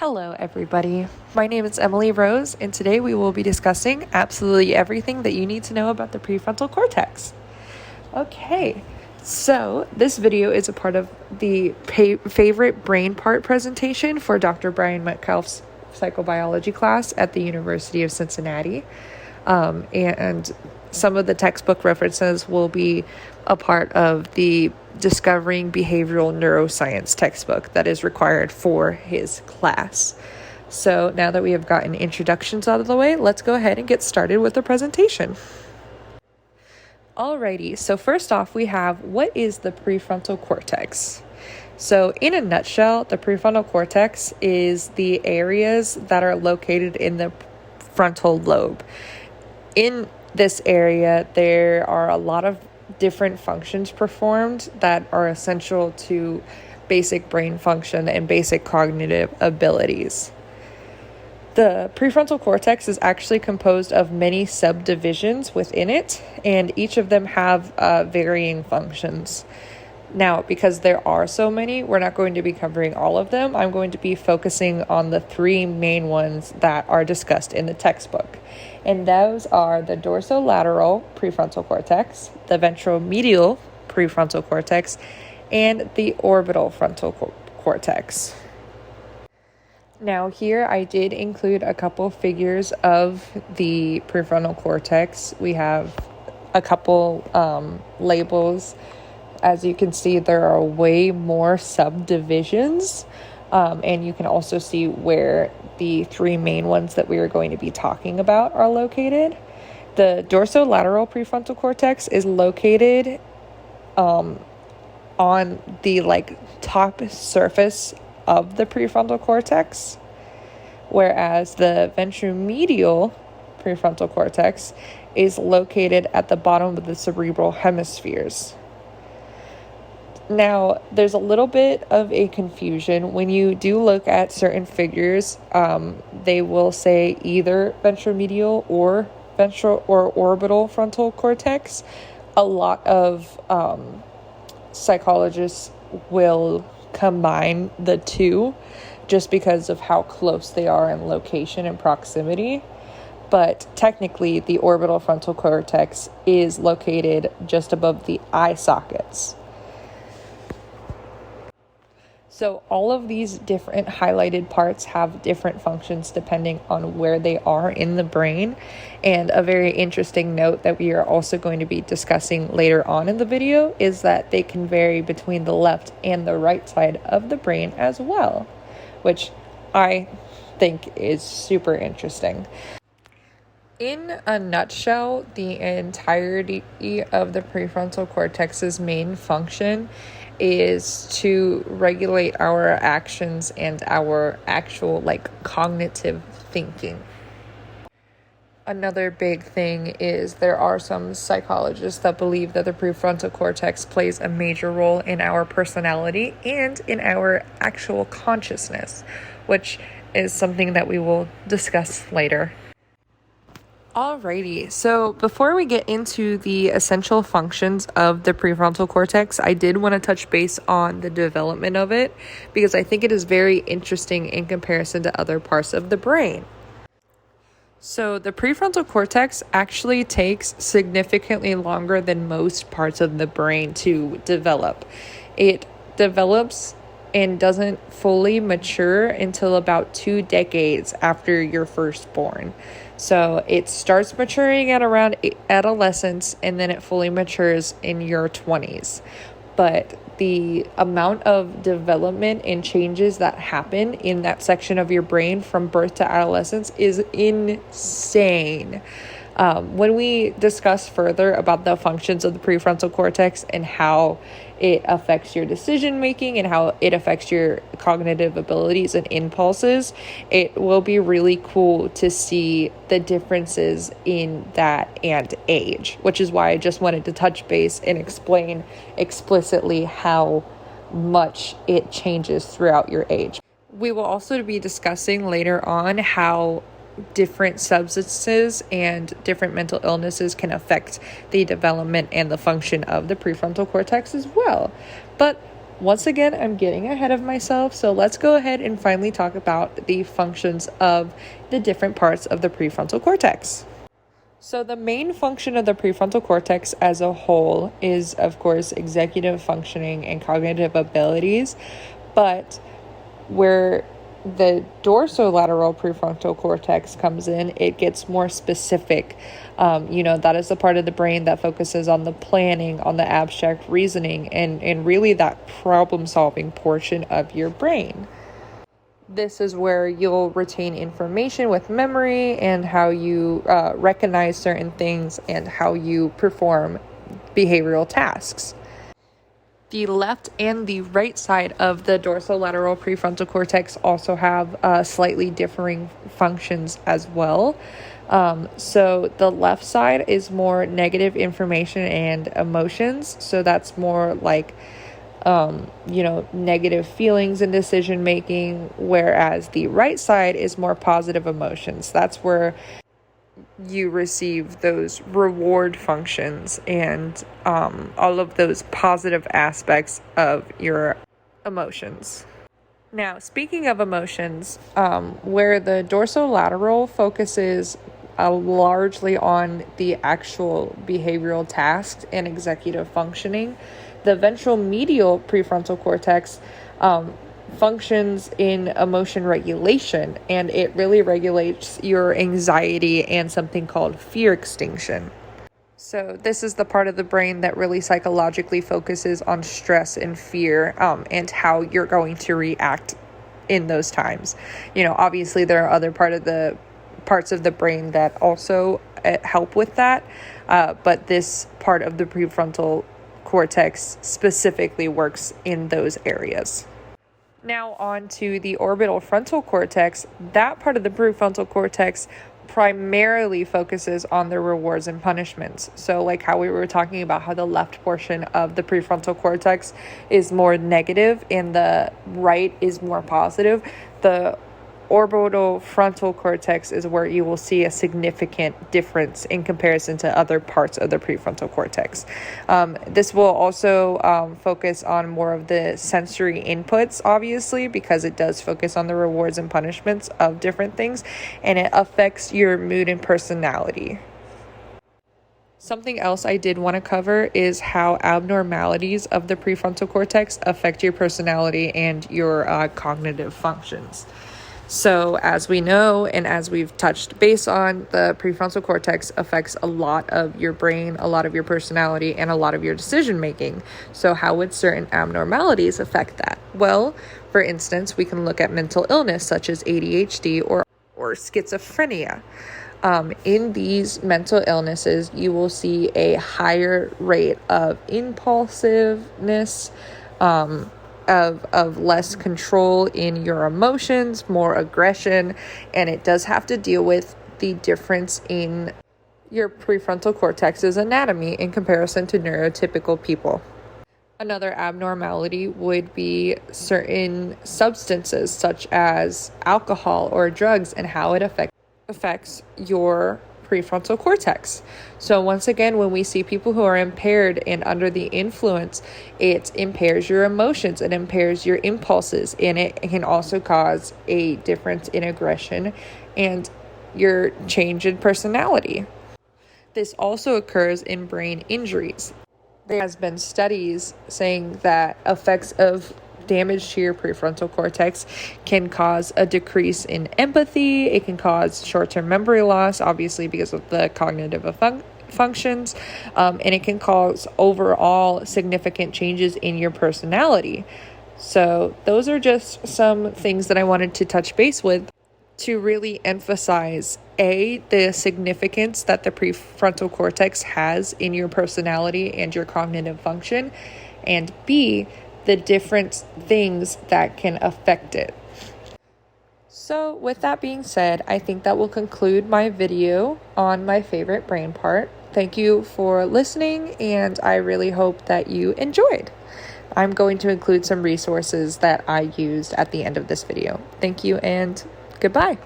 Hello, everybody. My name is Emily Rose, and today we will be discussing absolutely everything that you need to know about the prefrontal cortex. Okay, so this video is a part of the favorite brain part presentation for Dr. Brian Metcalf's psychobiology class at the University of Cincinnati. And some of the textbook references will be a part of the Discovering Behavioral Neuroscience textbook that is required for his class. So now that we have gotten introductions out of the way, let's go ahead and get started with the presentation. Alrighty, so first off, we have what is the prefrontal cortex? So in a nutshell, the prefrontal cortex is the areas that are located in the frontal lobe. In this area, there are a lot of different functions performed that are essential to basic brain function and basic cognitive abilities. The prefrontal cortex is actually composed of many subdivisions within it, and each of them have varying functions. Now, because there are so many, we're not going to be covering all of them. I'm going to be focusing on the three main ones that are discussed in the textbook. And those are the dorsolateral prefrontal cortex, the ventromedial prefrontal cortex, and the orbital frontal cortex. Now here I did include a couple figures of the prefrontal cortex. We have a couple labels. As you can see, there are way more subdivisions, and you can also see where the three main ones that we are going to be talking about are located. The dorsolateral prefrontal cortex is located on the top surface of the prefrontal cortex, whereas the ventromedial prefrontal cortex is located at the bottom of the cerebral hemispheres. Now, there's a little bit of a confusion. When you do look at certain figures, they will say either ventromedial or ventral or orbital frontal cortex. A lot of psychologists will combine the two just because of how close they are in location and proximity. But technically, the orbital frontal cortex is located just above the eye sockets. So all of these different highlighted parts have different functions depending on where they are in the brain. And a very interesting note that we are also going to be discussing later on in the video is that they can vary between the left and the right side of the brain as well, which I think is super interesting. In a nutshell, the entirety of the prefrontal cortex's main function is to regulate our actions and our actual cognitive thinking. Another big thing is there are some psychologists that believe that the prefrontal cortex plays a major role in our personality and in our actual consciousness, which is something that we will discuss later. Alrighty, so before we get into the essential functions of the prefrontal cortex, I did want to touch base on the development of it because I think it is very interesting in comparison to other parts of the brain. So the prefrontal cortex actually takes significantly longer than most parts of the brain to develop. It develops and doesn't fully mature until about 2 decades after you're first born. So it starts maturing at around adolescence, and then it fully matures in your 20s. But the amount of development and changes that happen in that section of your brain from birth to adolescence is insane. When we discuss further about the functions of the prefrontal cortex and how it affects your decision making and how it affects your cognitive abilities and impulses, it will be really cool to see the differences in that and age, which is why I just wanted to touch base and explain explicitly how much it changes throughout your age. We will also be discussing later on how different substances and different mental illnesses can affect the development and the function of the prefrontal cortex as well. But once again, I'm getting ahead of myself, so let's go ahead and finally talk about the functions of the different parts of the prefrontal cortex. So the main function of the prefrontal cortex as a whole is, of course, executive functioning and cognitive abilities, but where the dorsolateral prefrontal cortex comes in, it gets more specific. That is the part of the brain that focuses on the planning, on the abstract reasoning, and really that problem-solving portion of your brain. This is where you'll retain information with memory and how you recognize certain things and how you perform behavioral tasks. The left and the right side of the dorsolateral prefrontal cortex also have slightly differing functions as well. So the left side is more negative information and emotions. So that's more like negative feelings and decision making, whereas the right side is more positive emotions. That's where you receive those reward functions and all of those positive aspects of your emotions. Now, speaking of emotions, where the dorsolateral focuses largely on the actual behavioral tasks and executive functioning, the ventral medial prefrontal cortex functions in emotion regulation, and it really regulates your anxiety and something called fear extinction. So this is the part of the brain that really psychologically focuses on stress and fear and how you're going to react in those times. Obviously there are other parts of the brain that also help with that, but this part of the prefrontal cortex specifically works in those areas. Now on to the orbital frontal cortex. That part of the prefrontal cortex primarily focuses on the rewards and punishments. So like how we were talking about how the left portion of the prefrontal cortex is more negative and the right is more positive, the orbital frontal cortex is where you will see a significant difference in comparison to other parts of the prefrontal cortex. This will also focus on more of the sensory inputs, obviously, because it does focus on the rewards and punishments of different things, and it affects your mood and personality. Something else I did want to cover is how abnormalities of the prefrontal cortex affect your personality and your cognitive functions. So as we know, and as we've touched base on, the prefrontal cortex affects a lot of your brain, a lot of your personality, and a lot of your decision making. So how would certain abnormalities affect that? Well, for instance, we can look at mental illness such as ADHD or schizophrenia. In these mental illnesses, you will see a higher rate of impulsiveness, of less control in your emotions, more aggression, and it does have to deal with the difference in your prefrontal cortex's anatomy in comparison to neurotypical people. Another abnormality would be certain substances such as alcohol or drugs and how it affects your prefrontal cortex. So once again, when we see people who are impaired and under the influence, it impairs your emotions, it impairs your impulses, and it can also cause a difference in aggression and your change in personality. This also occurs in brain injuries. There has been studies saying that effects of damage to your prefrontal cortex can cause a decrease in empathy. It can cause short-term memory loss, obviously because of the cognitive functions, and it can cause overall significant changes in your personality. So those are just some things that I wanted to touch base with to really emphasize the significance that the prefrontal cortex has in your personality and your cognitive function, and B, the different things that can affect it. So with that being said, I think that will conclude my video on my favorite brain part. Thank you for listening, and I really hope that you enjoyed. I'm going to include some resources that I used at the end of this video. Thank you and goodbye.